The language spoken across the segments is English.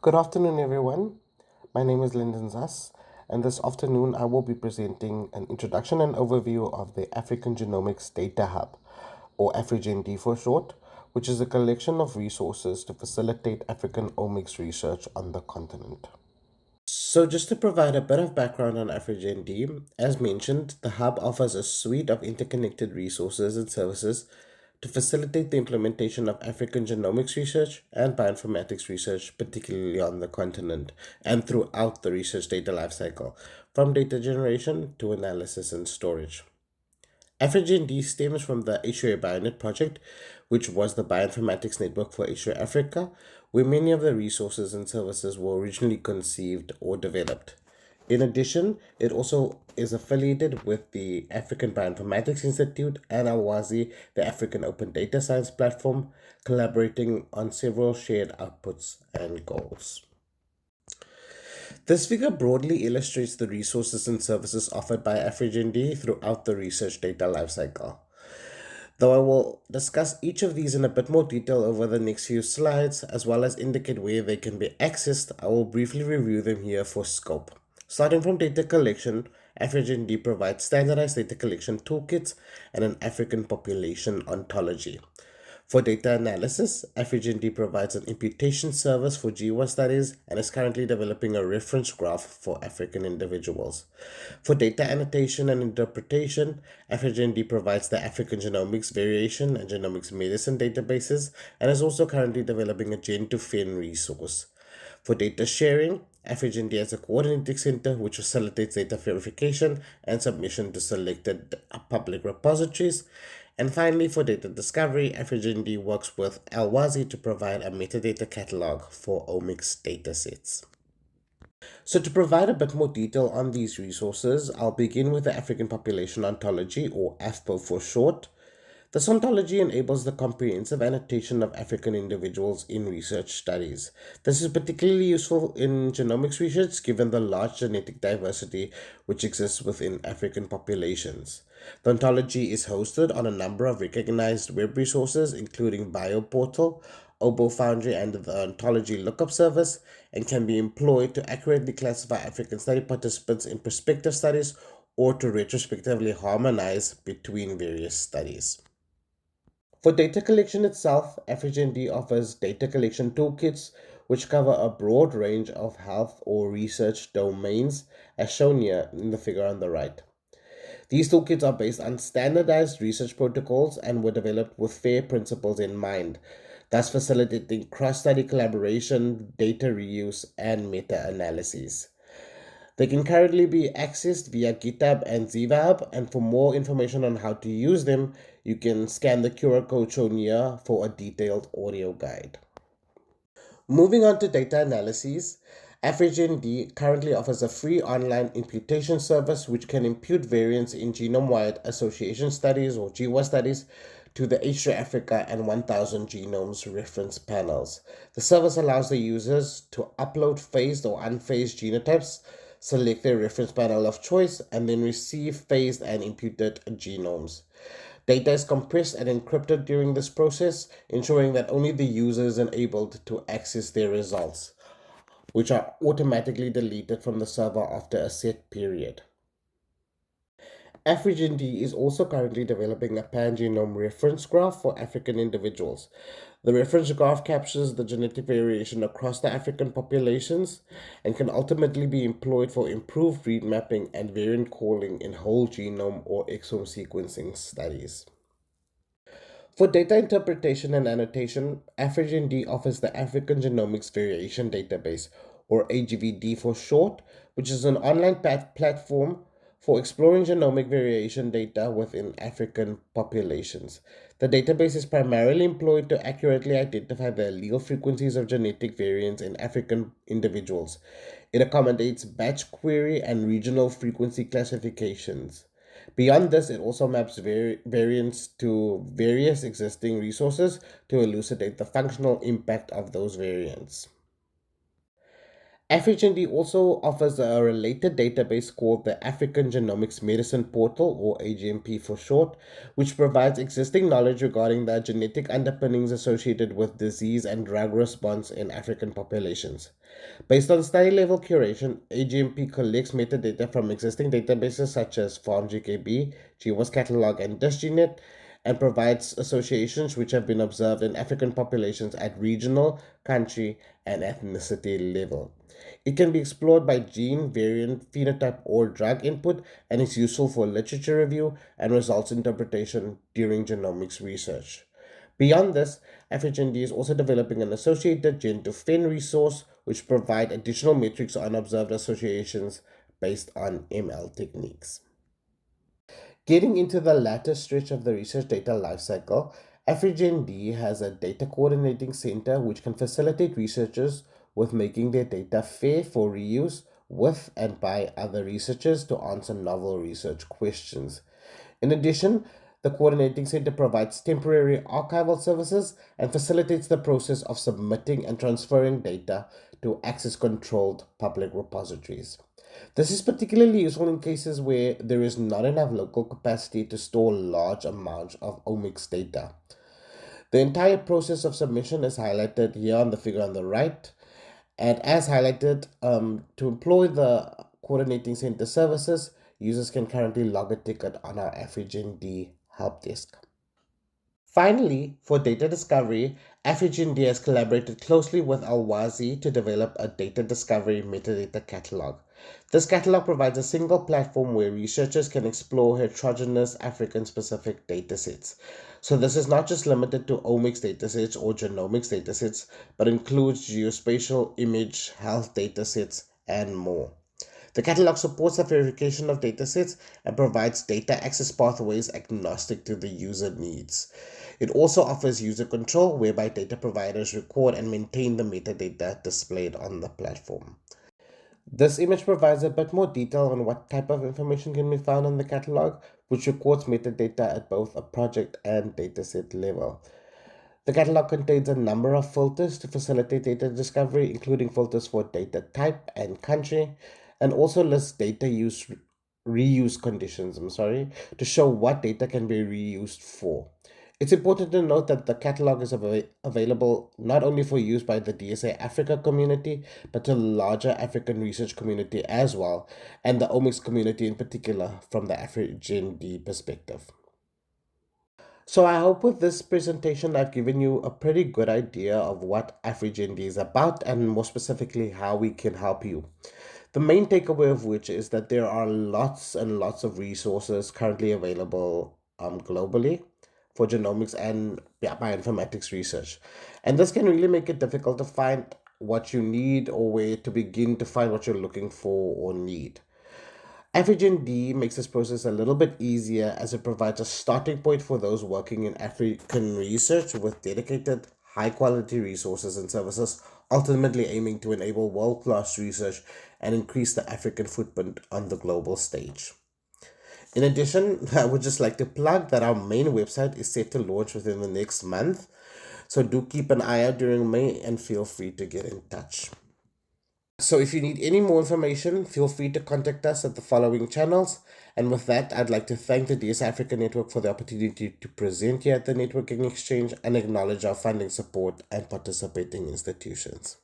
Good afternoon, everyone. My name is Lyndon Zass, and this afternoon I will be presenting an introduction and overview of the African Genomics Data Hub, or AfriGen-D for short, which is a collection of resources to facilitate African omics research on the continent. So, just to provide a bit of background on AfriGen-D, as mentioned, the hub offers a suite of interconnected resources and services to facilitate the implementation of African genomics research and bioinformatics research, particularly on the continent and throughout the research data lifecycle, from data generation to analysis and storage. AfriGen-D stems from the HUA BioNet project, which was the bioinformatics network for HUA Africa, where many of the resources and services were originally conceived or developed. In addition, it also is affiliated with the African Bioinformatics Institute and Alwazi, the African Open Data Science Platform, collaborating on several shared outputs and goals. This figure broadly illustrates the resources and services offered by AfriGen-D throughout the research data lifecycle. Though I will discuss each of these in a bit more detail over the next few slides, as well as indicate where they can be accessed, I will briefly review them here for scope. Starting from data collection, AfriGen-D provides standardized data collection toolkits and an African population ontology. For data analysis, AfriGen-D provides an imputation service for GWAS studies and is currently developing a reference graph for African individuals. For data annotation and interpretation, AfriGen-D provides the African Genomics Variation and Genomics Medicine databases and is also currently developing a Gen2Fen resource. For data sharing, AfriGen-D has a coordinating center which facilitates data verification and submission to selected public repositories. And finally, for data discovery, AfriGen-D works with Alwazi to provide a metadata catalog for omics datasets. So to provide a bit more detail on these resources, I'll begin with the African Population Ontology, or AFPO for short. This ontology enables the comprehensive annotation of African individuals in research studies. This is particularly useful in genomics research given the large genetic diversity which exists within African populations. The ontology is hosted on a number of recognized web resources, including BioPortal, OboFoundry, and the Ontology Lookup Service, and can be employed to accurately classify African study participants in prospective studies or to retrospectively harmonize between various studies. For data collection itself, AfriGen-D offers data collection toolkits which cover a broad range of health or research domains, as shown here in the figure on the right. These toolkits are based on standardized research protocols and were developed with FAIR principles in mind, thus facilitating cross-study collaboration, data reuse, and meta-analyses. They can currently be accessed via GitHub and ZivaHub, and for more information on how to use them, you can scan the QR code shown here for a detailed audio guide. Moving on to data analyses, AfriGen-D currently offers a free online imputation service which can impute variants in genome-wide association studies or GWAS studies to the H3 Africa and 1000 genomes reference panels. The service allows the users to upload phased or unphased genotypes, select their reference panel of choice, and then receive phased and imputed genomes. Data is compressed and encrypted during this process, ensuring that only the user is enabled to access their results, which are automatically deleted from the server after a set period. AfriGen-D is also currently developing a pan-genome reference graph for African individuals. The reference graph captures the genetic variation across the African populations and can ultimately be employed for improved read mapping and variant calling in whole genome or exome sequencing studies. For data interpretation and annotation, AfriGen-D offers the African Genomics Variation Database, or AGVD for short, which is an online platform for exploring genomic variation data within African populations. The database is primarily employed to accurately identify the allele frequencies of genetic variants in African individuals. It accommodates batch query and regional frequency classifications. Beyond this, it also maps variants to various existing resources to elucidate the functional impact of those variants. AfriGen-D also offers a related database called the African Genomics Medicine Portal, or AGMP for short, which provides existing knowledge regarding the genetic underpinnings associated with disease and drug response in African populations. Based on study level curation, AGMP collects metadata from existing databases such as PharmGKB, GWAS Catalog, and DisGenet, and provides associations which have been observed in African populations at regional, country, and ethnicity level. It can be explored by gene, variant, phenotype, or drug input, and is useful for literature review and results interpretation during genomics research. Beyond this, AfriGen-D is also developing an associated gen2fen resource which provide additional metrics on observed associations based on ML techniques. Getting into the latter stretch of the research data lifecycle, AfriGen-D has a data coordinating center which can facilitate researchers with making their data fair for reuse with and by other researchers to answer novel research questions. In addition, the Coordinating Center provides temporary archival services and facilitates the process of submitting and transferring data to access controlled public repositories. This is particularly useful in cases where there is not enough local capacity to store large amounts of omics data. The entire process of submission is highlighted here on the figure on the right. And as highlighted, to employ the Coordinating Center services, users can currently log a ticket on our AfriGen-D help desk. Finally, for data discovery, AfriGen-D has collaborated closely with Alwazi to develop a data discovery metadata catalog. This catalog provides a single platform where researchers can explore heterogeneous African-specific datasets. So this is not just limited to omics datasets or genomics datasets, but includes geospatial, image, health datasets, and more. The catalog supports the verification of datasets and provides data access pathways agnostic to the user needs. It also offers user control, whereby data providers record and maintain the metadata displayed on the platform. This image provides a bit more detail on what type of information can be found in the catalog, which records metadata at both a project and dataset level. The catalog contains a number of filters to facilitate data discovery, including filters for data type and country, and also lists data reuse conditions, to show what data can be reused for. It's important to note that the catalog is available not only for use by the DSA Africa community, but to the larger African research community as well, and the omics community in particular from the AfriGen-D perspective. So I hope with this presentation I've given you a pretty good idea of what AfriGen-D is about and more specifically how we can help you. The main takeaway of which is that there are lots and lots of resources currently available globally for genomics and bioinformatics research. And this can really make it difficult to find what you need or where to begin to find what you're looking for or need. AfriGen-D makes this process a little bit easier as it provides a starting point for those working in African research with dedicated, high-quality resources and services, ultimately aiming to enable world-class research and increase the African footprint on the global stage. In addition, I would just like to plug that our main website is set to launch within the next month, so do keep an eye out during May and feel free to get in touch. So if you need any more information, feel free to contact us at the following channels. And with that, I'd like to thank the DS Africa Network for the opportunity to present here at the Networking Exchange and acknowledge our funding support and participating institutions.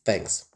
Thanks.